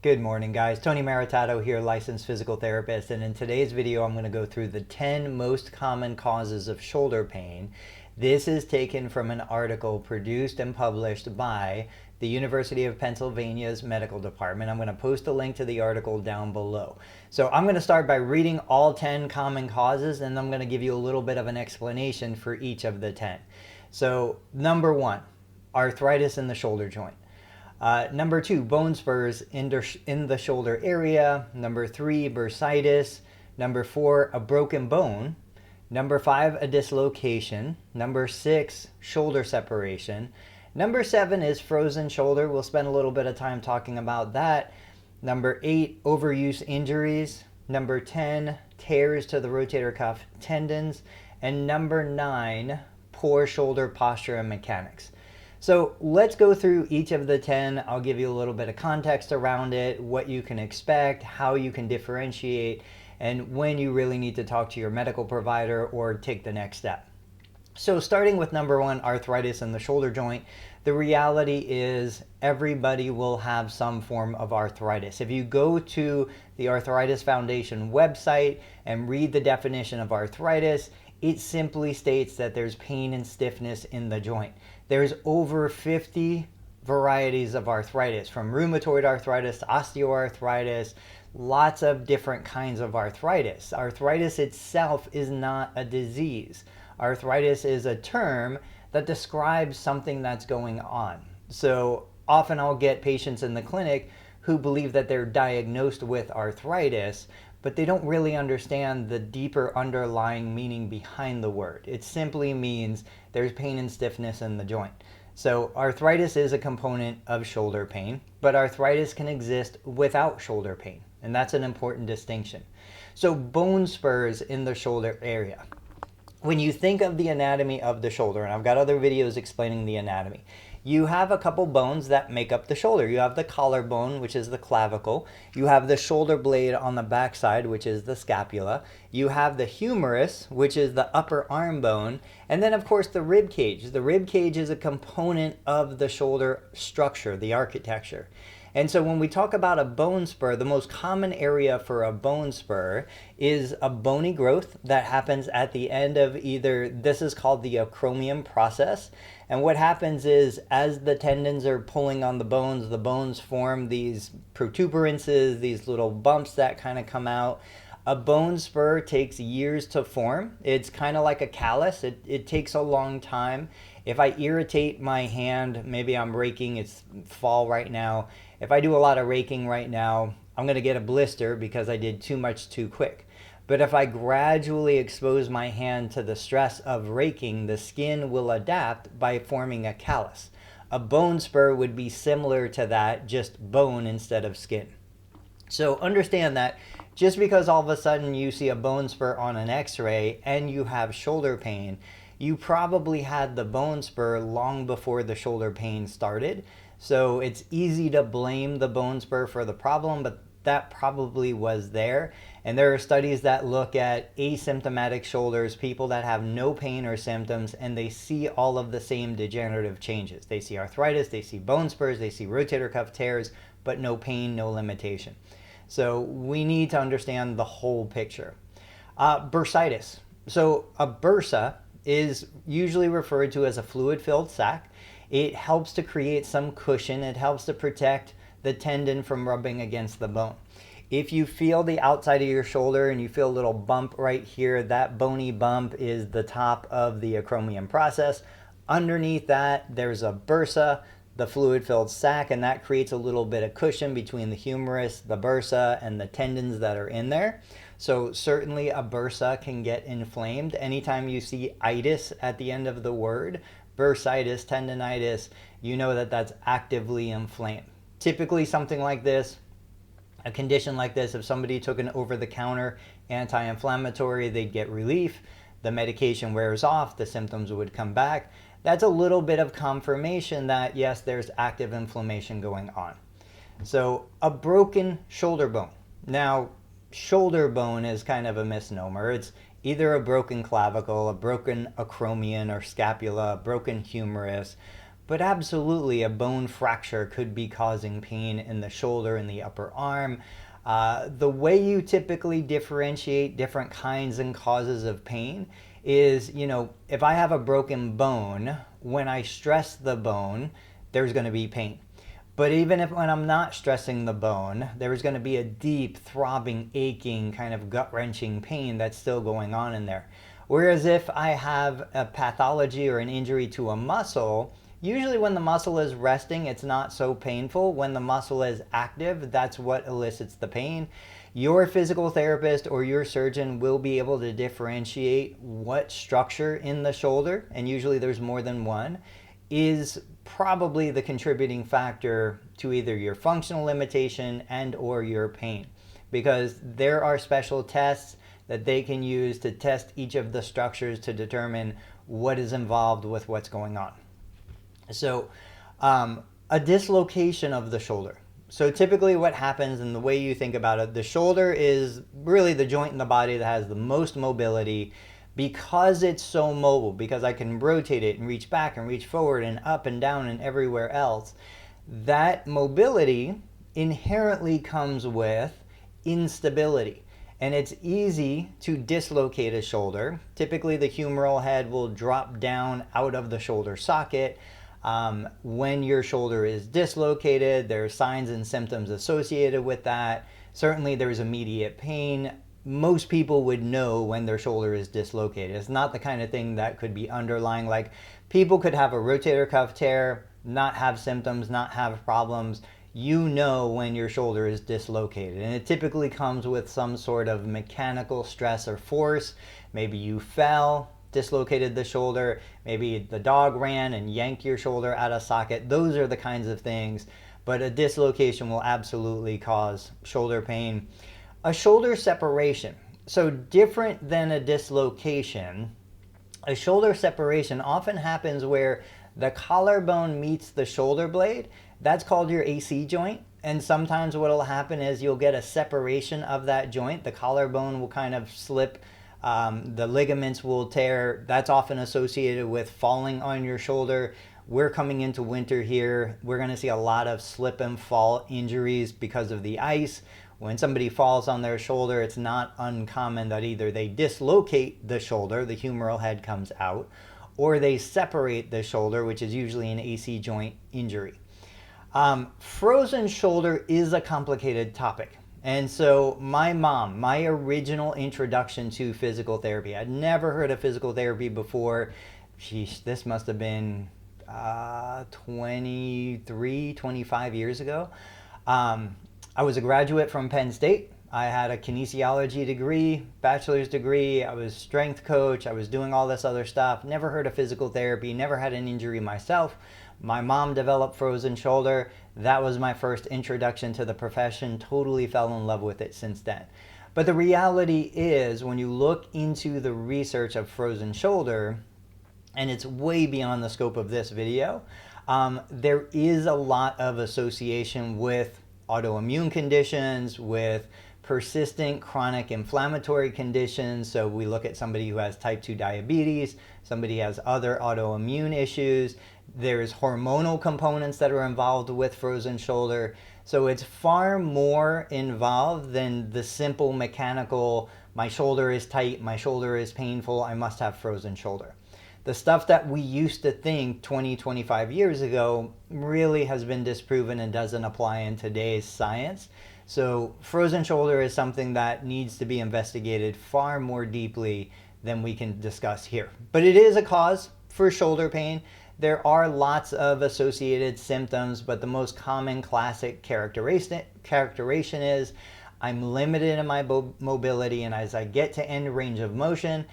Good morning, guys. Tony Maritato here, licensed physical therapist, and in today's video I'm going to go through the 10 most common causes of shoulder pain. This is taken from an article produced and published by the University of Pennsylvania's medical department. I'm going to post a link to the article down below. So I'm going to start by reading all 10 common causes, and I'm going to give you a little bit of an explanation for each of the 10. So number 1, arthritis in the shoulder joint. Number 2, bone spurs in the shoulder area. Number 3, bursitis. Number 4, a broken bone. Number 5, a dislocation. Number 6, shoulder separation. Number 7 is frozen shoulder. We'll spend a little bit of time talking about that. Number 8, overuse injuries. Number 10, tears to the rotator cuff tendons. And number 9, poor shoulder posture and mechanics. So let's go through each of the 10. I'll give you a little bit of context around it, what you can expect, how you can differentiate, and when you really need to talk to your medical provider or take the next step. So starting with number 1, arthritis in the shoulder joint, the reality is everybody will have some form of arthritis. If you go to the Arthritis Foundation website and read the definition of arthritis, it simply states that there's pain and stiffness in the joint. There's over 50 varieties of arthritis, from rheumatoid arthritis to osteoarthritis, lots of different kinds of arthritis. Arthritis itself is not a disease. Arthritis is a term that describes something that's going on. So often I'll get patients in the clinic who believe that they're diagnosed with arthritis, but they don't really understand the deeper underlying meaning behind the word. It simply means there's pain and stiffness in the joint. So arthritis is a component of shoulder pain, but arthritis can exist without shoulder pain, and that's an important distinction. So bone spurs in the shoulder area. When you think of the anatomy of the shoulder, and I've got other videos explaining the anatomy, you have a couple bones that make up the shoulder. You have the collarbone, which is the clavicle. You have the shoulder blade on the backside, which is the scapula. You have the humerus, which is the upper arm bone. And then, of course, the rib cage. The rib cage is a component of the shoulder structure, the architecture. And so when we talk about a bone spur, the most common area for a bone spur is a bony growth that happens at the end of either, this is called the acromion process. And what happens is, as the tendons are pulling on the bones form these protuberances, these little bumps that kind of come out. A bone spur takes years to form. It's kind of like a callus. It takes a long time. If I irritate my hand, maybe I'm raking, it's fall right now. If I do a lot of raking right now, I'm going to get a blister because I did too much too quick. But if I gradually expose my hand to the stress of raking, the skin will adapt by forming a callus. A bone spur would be similar to that, just bone instead of skin. So understand that just because all of a sudden you see a bone spur on an x-ray and you have shoulder pain, you probably had the bone spur long before the shoulder pain started. So it's easy to blame the bone spur for the problem, but that probably was there. And there are studies that look at asymptomatic shoulders, people that have no pain or symptoms, and they see all of the same degenerative changes. They see arthritis, they see bone spurs, they see rotator cuff tears, but no pain, no limitation. So we need to understand the whole picture. Bursitis. So a bursa is usually referred to as a fluid-filled sac. It helps to create some cushion. It helps to protect the tendon from rubbing against the bone. If you feel the outside of your shoulder and you feel a little bump right here, that bony bump is the top of the acromion process. Underneath that, there's a bursa, the fluid-filled sac, and that creates a little bit of cushion between the humerus, the bursa, and the tendons that are in there. So certainly a bursa can get inflamed. Anytime you see itis at the end of the word, bursitis, tendonitis, you know that that's actively inflamed. Typically something like this, a condition like this, if somebody took an over-the-counter anti-inflammatory, they'd get relief. The medication wears off, the symptoms would come back. That's a little bit of confirmation that yes, there's active inflammation going on. So a broken shoulder bone. Now, shoulder bone is kind of a misnomer. It's either a broken clavicle, a broken acromion or scapula, a broken humerus. but absolutely a bone fracture could be causing pain in the shoulder and the upper arm. The way you typically differentiate different kinds and causes of pain is, if I have a broken bone, when I stress the bone, there's going to be pain. But even when I'm not stressing the bone, there's going to be a deep, throbbing, aching, kind of gut-wrenching pain that's still going on in there. Whereas if I have a pathology or an injury to a muscle, usually when the muscle is resting, it's not so painful. When the muscle is active, that's what elicits the pain. Your physical therapist or your surgeon will be able to differentiate what structure in the shoulder, and usually there's more than one, is probably the contributing factor to either your functional limitation and or your pain. Because there are special tests that they can use to test each of the structures to determine what is involved with what's going on. So a dislocation of the shoulder. So typically what happens, and the way you think about it, the shoulder is really the joint in the body that has the most mobility. Because it's so mobile, because I can rotate it and reach back and reach forward and up and down and everywhere else, that mobility inherently comes with instability. And it's easy to dislocate a shoulder. Typically the humeral head will drop down out of the shoulder socket. When your shoulder is dislocated, there are signs and symptoms associated with that. Certainly there's immediate pain. Most people would know when their shoulder is dislocated. It's not the kind of thing that could be underlying. Like, people could have a rotator cuff tear, not have symptoms, not have problems. You know when your shoulder is dislocated, and it typically comes with some sort of mechanical stress or force. Maybe you fell, dislocated the shoulder. Maybe the dog ran and yanked your shoulder out of socket. Those are the kinds of things. But a dislocation will absolutely cause shoulder pain. A shoulder separation. So different than a dislocation, a shoulder separation often happens where the collarbone meets the shoulder blade. That's called your AC joint. And sometimes what will happen is you'll get a separation of that joint. The collarbone will kind of slip. The ligaments will tear. That's often associated with falling on your shoulder. We're coming into winter here. We're going to see a lot of slip and fall injuries because of the ice. When somebody falls on their shoulder, it's not uncommon that either they dislocate the shoulder, the humeral head comes out, or they separate the shoulder, which is usually an AC joint injury. Frozen shoulder is a complicated topic. And so my mom, my original introduction to physical therapy, I'd never heard of physical therapy before. This must have been 23, 25 years ago. I was a graduate from Penn State. I had a kinesiology degree, bachelor's degree. I was strength coach. I was doing all this other stuff. Never heard of physical therapy, never had an injury myself. My mom developed frozen shoulder. That was my first introduction to the profession. Totally fell in love with it since then. But the reality is, when you look into the research of frozen shoulder, and it's way beyond the scope of this video, there is a lot of association with autoimmune conditions, with persistent chronic inflammatory conditions. So we look at somebody who has type 2 diabetes, somebody has other autoimmune issues. There's hormonal components that are involved with frozen shoulder. So it's far more involved than the simple mechanical, my shoulder is tight, my shoulder is painful, I must have frozen shoulder. The stuff that we used to think 20, 25 years ago really has been disproven and doesn't apply in today's science. So frozen shoulder is something that needs to be investigated far more deeply than we can discuss here. But it is a cause for shoulder pain. There are lots of associated symptoms, but the most common classic characterization is I'm limited in my mobility, and as I get to end range of motion,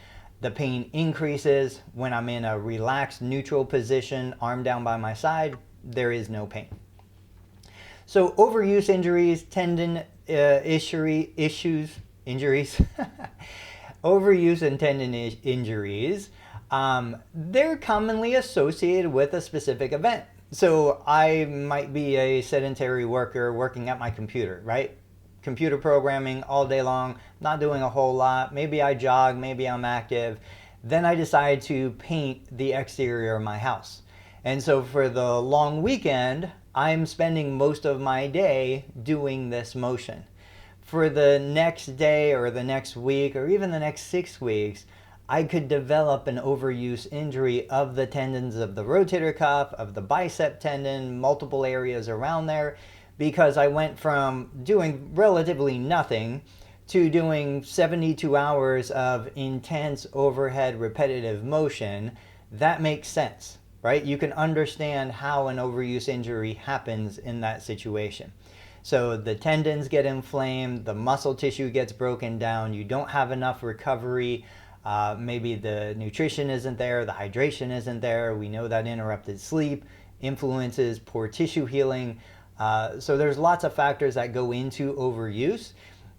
the pain increases. When I'm in a relaxed neutral position, arm down by my side, there is no pain. So overuse injuries, tendon injuries, overuse and tendon injuries, they're commonly associated with a specific event. So I might be a sedentary worker working at my computer, right? Computer programming all day long, not doing a whole lot. Maybe I jog, maybe I'm active. Then I decide to paint the exterior of my house. And so for the long weekend, I'm spending most of my day doing this motion. For the next day or the next week or even the next 6 weeks, I could develop an overuse injury of the tendons of the rotator cuff, of the bicep tendon, multiple areas around there, because I went from doing relatively nothing to doing 72 hours of intense overhead repetitive motion. That makes sense, right? You can understand how an overuse injury happens in that situation. So the tendons get inflamed, the muscle tissue gets broken down, you don't have enough recovery, maybe the nutrition isn't there, the hydration isn't there. We know that interrupted sleep influences poor tissue healing. So there's lots of factors that go into overuse.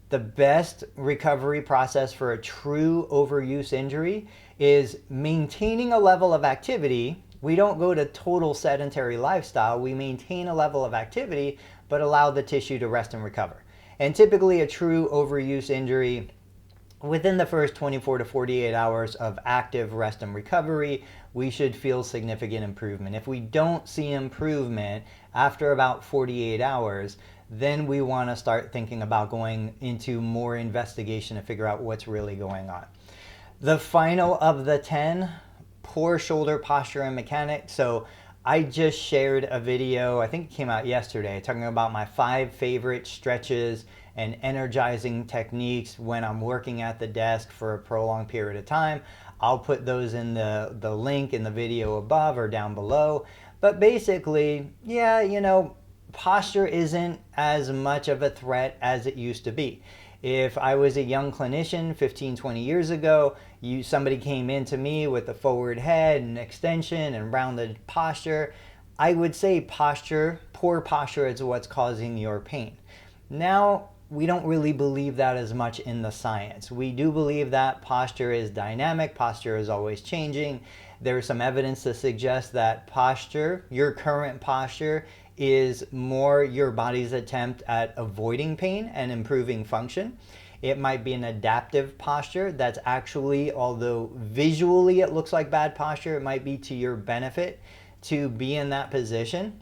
The best recovery process for a true overuse injury is maintaining a level of activity. We don't go to total sedentary lifestyle. We maintain a level of activity, but allow the tissue to rest and recover. And typically a true overuse injury, within the first 24 to 48 hours of active rest and recovery, we should feel significant improvement. If we don't see improvement after about 48 hours, then we want to start thinking about going into more investigation to figure out what's really going on. The final of the 10, poor shoulder posture and mechanics. So I just shared a video, I think it came out yesterday, talking about my 5 favorite stretches and energizing techniques when I'm working at the desk for a prolonged period of time. I'll put those in the link in the video above or down below. But basically, yeah, you know, posture isn't as much of a threat as it used to be. If I was a young clinician 15, 20 years ago, somebody came in to me with a forward head and extension and rounded posture, I would say poor posture is what's causing your pain. Now, we don't really believe that as much in the science. We do believe that posture is dynamic, posture is always changing. There's some evidence to suggest that posture, your current posture, is more your body's attempt at avoiding pain and improving function. It might be an adaptive posture that's actually, although visually it looks like bad posture, it might be to your benefit to be in that position,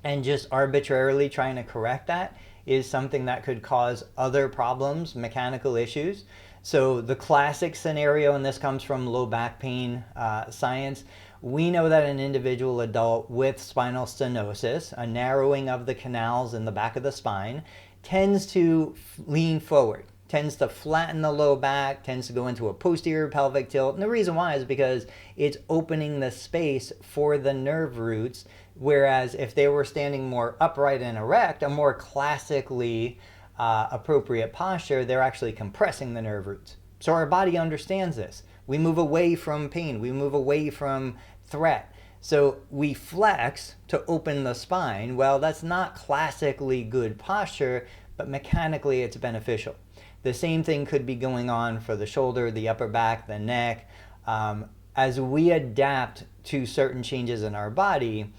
and just arbitrarily trying to correct that is something that could cause other problems, mechanical issues. So the classic scenario, and this comes from low back pain science, we know that an individual adult with spinal stenosis, a narrowing of the canals in the back of the spine, tends to lean forward, tends to flatten the low back, tends to go into a posterior pelvic tilt. And the reason why is because it's opening the space for the nerve roots, whereas if they were standing more upright and erect, a more classically appropriate posture, they're actually compressing the nerve roots. So our body understands this. We move away from pain. We move away from threat. So we flex to open the spine. Well, that's not classically good posture, but mechanically it's beneficial. The same thing could be going on for the shoulder, the upper back, the neck. As we adapt to certain changes in our body,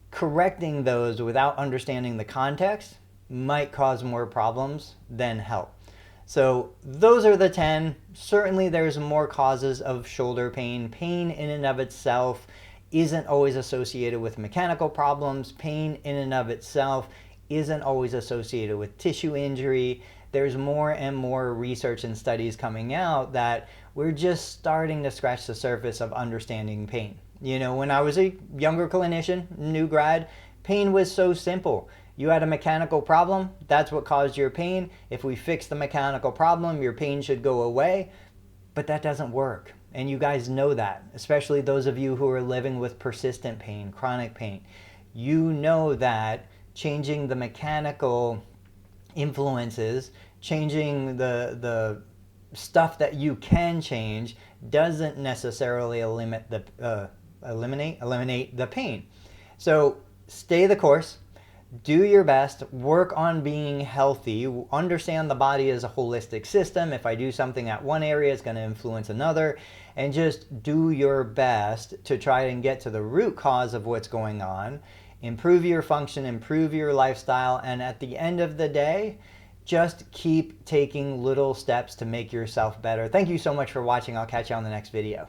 correcting those without understanding the context might cause more problems than help. So those are the 10. Certainly there's more causes of shoulder pain. Pain in and of itself isn't always associated with mechanical problems. Pain in and of itself isn't always associated with tissue injury. There's more and more research and studies coming out that we're just starting to scratch the surface of understanding pain. You know, when I was a younger clinician, new grad, pain was so simple. You had a mechanical problem, that's what caused your pain. If we fix the mechanical problem, your pain should go away. But that doesn't work. And you guys know that, especially those of you who are living with persistent pain, chronic pain. You know that changing the mechanical influences, changing the stuff that you can change, doesn't necessarily eliminate the pain. So stay the course. Do your best, work on being healthy, understand the body as a holistic system. If I do something at one area, it's going to influence another, and just do your best to try and get to the root cause of what's going on, improve your function, improve your lifestyle, and at the end of the day, just keep taking little steps to make yourself better. Thank you so much for watching. I'll catch you on the next video.